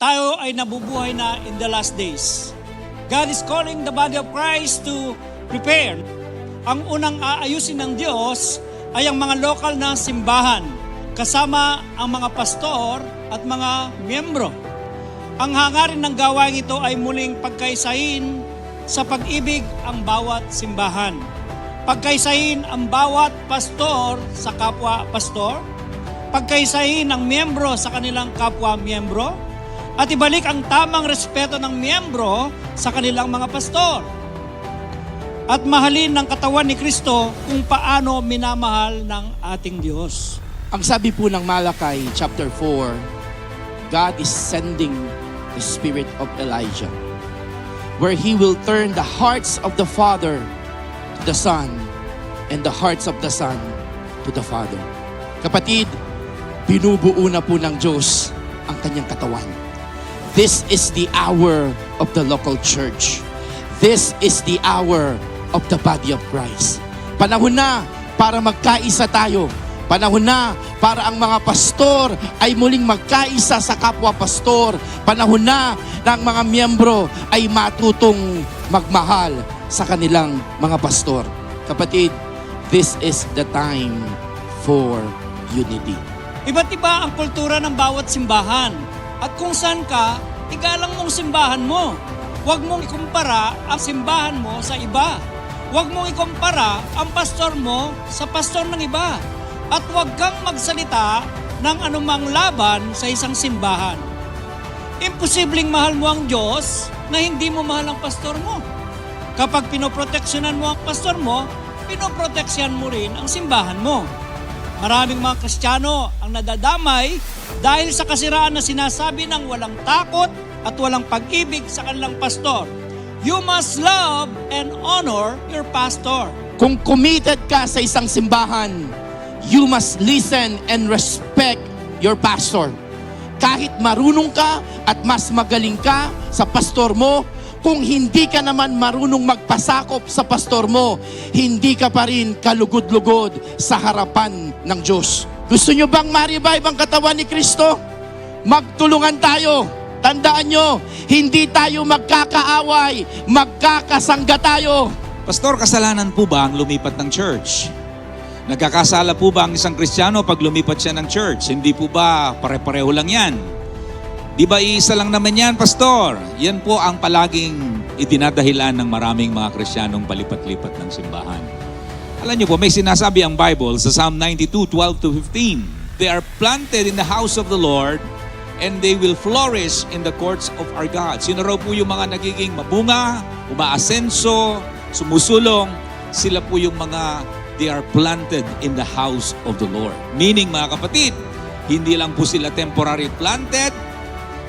tayo ay nabubuhay na in the last days. God is calling the body of Christ to prepare. Ang unang aayusin ng Diyos ay ang mga lokal na simbahan, kasama ang mga pastor at mga miyembro. Ang hangarin ng gawain ito ay muling pagkaisahin sa pag-ibig ang bawat simbahan. Pagkaisahin ang bawat pastor sa kapwa pastor, pagkaisahin ang miyembro sa kanilang kapwa miyembro, at ibalik ang tamang respeto ng miyembro sa kanilang mga pastor. At mahalin ng katawan ni Kristo kung paano minamahal ng ating Diyos. Ang sabi po ng Malakay chapter 4, God is sending the spirit of Elijah, where He will turn the hearts of the Father to the Son, and the hearts of the Son to the Father. Kapatid, binubuo na po ng Diyos ang kanyang katawan. This is the hour of the local church. This is the hour of the body of Christ. Panahon na para magkaisa tayo. Panahon na para ang mga pastor ay muling magkaisa sa kapwa pastor. Panahon na ang mga miyembro ay matutong magmahal sa kanilang mga pastor. Kapatid, this is the time for unity. Iba't iba ang kultura ng bawat simbahan. At kung saan ka, igalang mong simbahan mo. Huwag mong ikumpara ang simbahan mo sa iba. Huwag mong ikumpara ang pastor mo sa pastor ng iba. At huwag kang magsalita ng anumang laban sa isang simbahan. Imposibleng mahal mo ang Diyos na hindi mo mahal ang pastor mo. Kapag pinoproteksyonan mo ang pastor mo, pinoproteksyan mo rin ang simbahan mo. Maraming mga Kristiyano ang nadadamay dahil sa kasiraan na sinasabi ng walang takot at walang pag-ibig sa kanilang pastor. You must love and honor your pastor. Kung committed ka sa isang simbahan, you must listen and respect your pastor. Kahit marunong ka at mas magaling ka sa pastor mo, kung hindi ka naman marunong magpasakop sa pastor mo, hindi ka pa rin kalugod-lugod sa harapan ng Diyos. Gusto nyo bang ma-revive ang katawan ni Kristo? Magtulungan tayo. Tandaan nyo, hindi tayo magkakaaway, magkakasangga tayo. Pastor, kasalanan po ba ang lumipat ng church? Nagkakasala po ba ang isang Kristiyano pag lumipat siya ng church? Hindi po ba pare-pareho lang yan? Di ba iisa lang naman yan, Pastor? Yan po ang palaging idinadahilan ng maraming mga Kristiyanong palipat-lipat ng simbahan. Alam niyo po, may sinasabi ang Bible sa Psalm 92:12-15. They are planted in the house of the Lord and they will flourish in the courts of our God. Sino raw po yung mga nagiging mabunga, umaasenso, sumusulong? Sila po yung mga they are planted in the house of the Lord. Meaning, mga kapatid, hindi lang po sila temporary planted,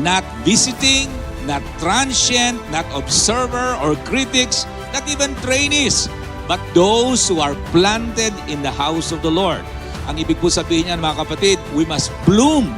not visiting, not transient, not observer or critics, not even trainees, but those who are planted in the house of the Lord. Ang ibig po sabihin niyan, mga kapatid, we must bloom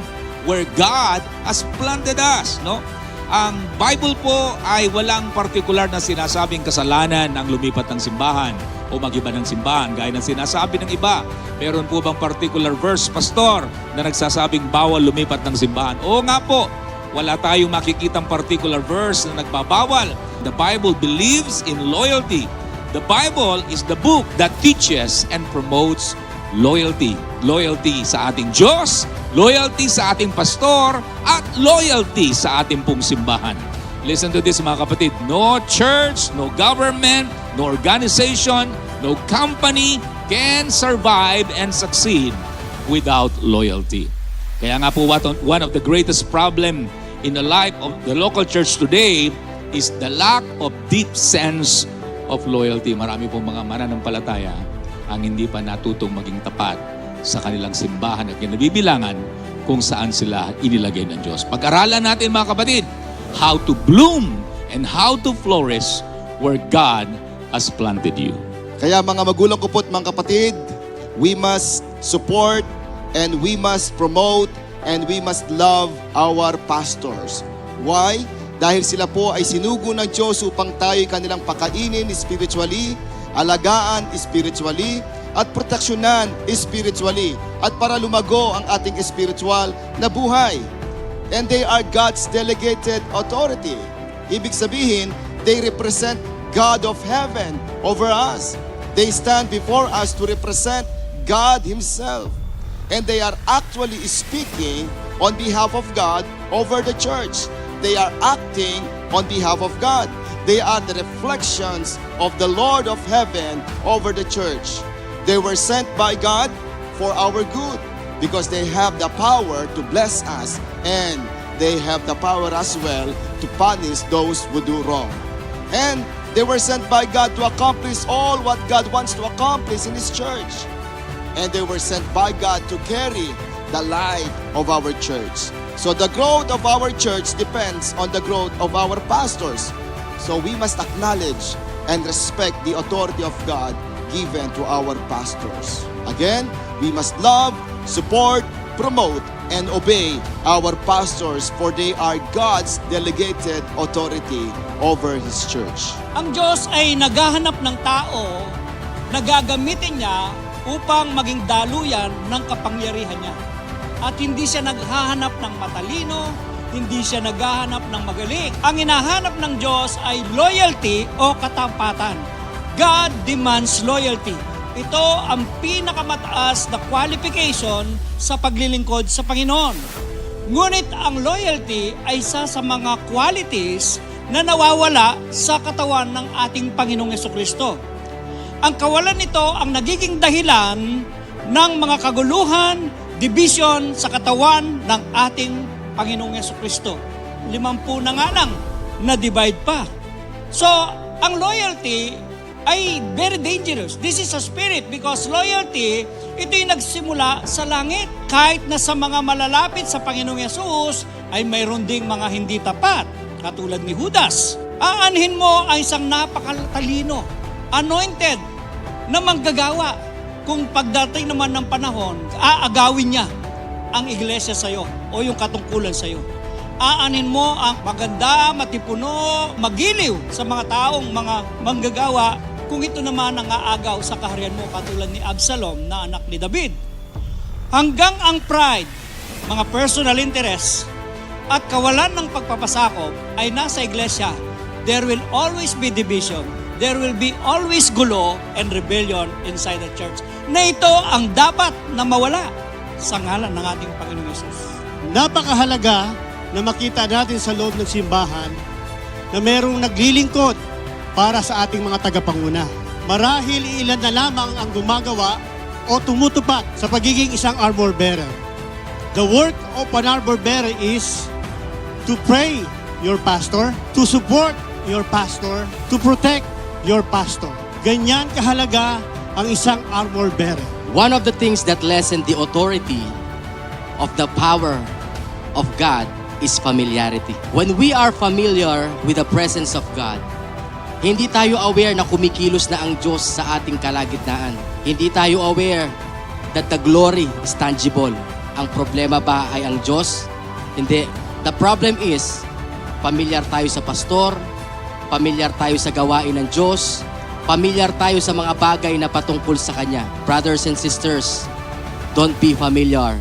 where God has planted us, no? Ang Bible po ay walang partikular na sinasabing kasalanan ang lumipat ng simbahan o mag-iba ng simbahan, gaya ng sinasabi ng iba. Meron po bang particular verse, Pastor, na nagsasabing bawal lumipat ng simbahan? Oo nga po, wala tayong makikitang particular verse na nagbabawal. The Bible believes in loyalty. The Bible is the book that teaches and promotes loyalty. Loyalty sa ating Diyos, loyalty sa ating pastor, at loyalty sa ating pong simbahan. Listen to this, mga kapatid. No church, no government, no organization, no company can survive and succeed without loyalty. Kaya nga po, one of the greatest problem in the life of the local church today is the lack of deep sense of loyalty. Marami pong mga mananampalataya ang hindi pa natutong maging tapat sa kanilang simbahan at kinabibilangan kung saan sila inilagay ng Diyos. Pag-aralan natin, mga kapatid, how to bloom and how to flourish where God has planted you. Kaya mga magulang ko po at mga kapatid, we must support and we must promote and we must love our pastors. Why? Dahil sila po ay sinugo ng Diyos upang tayo kanilang pakainin spiritually, alagaan spiritually, at proteksyonan spiritually, at para lumago ang ating spiritual na buhay. And they are God's delegated authority. Ibig sabihin, they represent God of heaven over us. They stand before us to represent God Himself. And they are actually speaking on behalf of God over the church. They are acting on behalf of God. They are the reflections of the Lord of heaven over the church. They were sent by God for our good because they have the power to bless us, and they have the power as well to punish those who do wrong. And they were sent by God to accomplish all what God wants to accomplish in His church. And they were sent by God to carry the light of our church. So the growth of our church depends on the growth of our pastors. So we must acknowledge and respect the authority of God given to our pastors. Again, we must love, support, promote, and obey our pastors, for they are God's delegated authority over His church. Ang Diyos ay naghahanap ng tao na gagamitin niya upang maging daluyan ng kapangyarihan niya. At hindi siya naghahanap ng matalino, hindi siya naghahanap ng magaling. Ang hinahanap ng Diyos ay loyalty o katampatan. God demands loyalty. Ito ang pinakamataas na qualification sa paglilingkod sa Panginoon. Ngunit ang loyalty ay isa sa mga qualities na nawawala sa katawan ng ating Panginoong Jesucristo. Ang kawalan nito ang nagiging dahilan ng mga kaguluhan, division sa katawan ng ating Panginoong Jesucristo. 50 na nga lang, na-divide pa. So, ang loyalty ay very dangerous. This is a spirit because loyalty, ito yung nagsimula sa langit. Kahit na sa mga malalapit sa Panginoong Yesus, ay mayroon ding mga hindi tapat, katulad ni Judas. Aanhin mo ang isang napakatalino, anointed, na manggagawa. Kung pagdating naman ng panahon, aagawin niya ang iglesia sa'yo o yung katungkulan sa'yo. Aanin mo ang maganda, matipuno, magiliw sa mga taong mga manggagawa kung ito naman ang aagaw sa kaharian mo, katulad ni Absalom na anak ni David. Hanggang ang pride, mga personal interest, at kawalan ng pagpapasakop ay nasa iglesia, there will always be division. There will be always gulo and rebellion inside the church. Na ito ang dapat na mawala sa ngalan ng ating Panginoong Yesus. Napakahalaga na makita natin sa loob ng simbahan na merong naglilingkod para sa ating mga tagapanguna. Marahil ilan na lamang ang gumagawa o tumutupad sa pagiging isang armor bearer. The work of an armor bearer is to pray your pastor, to support your pastor, to protect your pastor. Ganyan kahalaga ang isang armor bearer. One of the things that lessen the authority of the power of God is familiarity. When we are familiar with the presence of God, hindi tayo aware na kumikilos na ang Diyos sa ating kalagitnaan. Hindi tayo aware that the glory is tangible. Ang problema ba ay ang Diyos? Hindi. The problem is, familiar tayo sa pastor, familiar tayo sa gawain ng Diyos, familiar tayo sa mga bagay na patungkol sa Kanya. Brothers and sisters, don't be familiar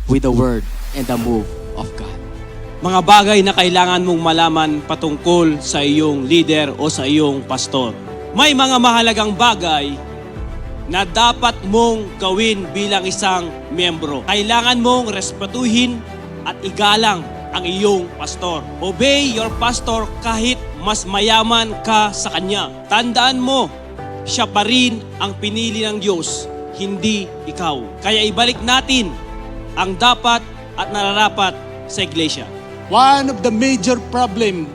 with the word and the move of God. Mga bagay na kailangan mong malaman patungkol sa iyong leader o sa iyong pastor. May mga mahalagang bagay na dapat mong gawin bilang isang miyembro. Kailangan mong respetuhin at igalang ang iyong pastor. Obey your pastor kahit mas mayaman ka sa kanya. Tandaan mo, siya pa rin ang pinili ng Diyos, hindi ikaw. Kaya ibalik natin ang dapat at nararapat sa iglesia. One of the major problem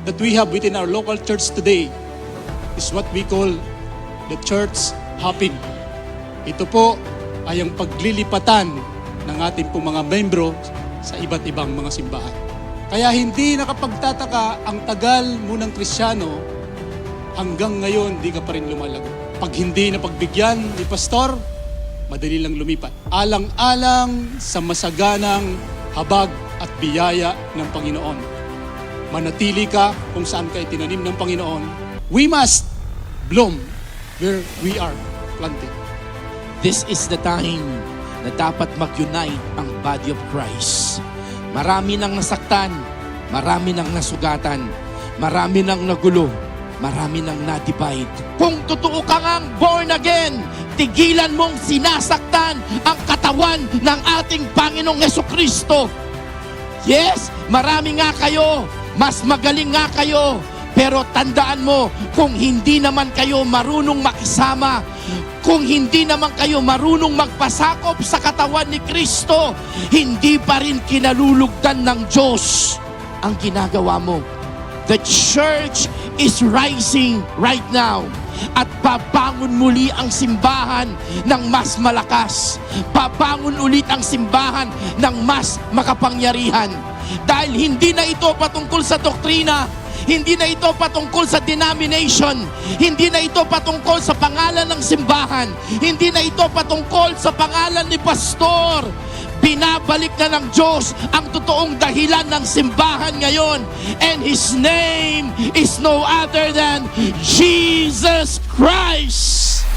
that we have within our local church today is what we call the church hopping. Ito po ay ang paglilipatan ng ating pong mga membro sa iba't ibang mga simbahan. Kaya hindi nakapagtataka ang tagal mo ng Kristiyano, hanggang ngayon di ka pa rin lumalago. Pag hindi na pagbigyan ni pastor, madali lang lumipat. Alang-alang sa masaganang habag at biyaya ng Panginoon. Manatili ka kung saan ka itinanim ng Panginoon. We must bloom where we are planted. This is the time na dapat mag-unite ang body of Christ. Marami nang nasaktan, marami nang nasugatan, marami nang nagulo, marami nang na-divide. Kung totoo ka ngang born again, tigilan mong sinasaktan ang katawan ng ating Panginoong Hesukristo. Yes, marami nga kayo, mas magaling nga kayo, pero tandaan mo, kung hindi naman kayo marunong makisama, kung hindi naman kayo marunong magpasakop sa katawan ni Kristo, hindi pa rin kinalulugdan ng Diyos ang ginagawa mo. The church is rising right now. At babangon muli ang simbahan ng mas malakas. Babangon ulit ang simbahan ng mas makapangyarihan. Dahil hindi na ito patungkol sa doktrina, hindi na ito patungkol sa denomination, hindi na ito patungkol sa pangalan ng simbahan, hindi na ito patungkol sa pangalan ni pastor. Binabalik na ng Diyos ang totoong dahilan ng simbahan ngayon. And His name is no other than Jesus Christ.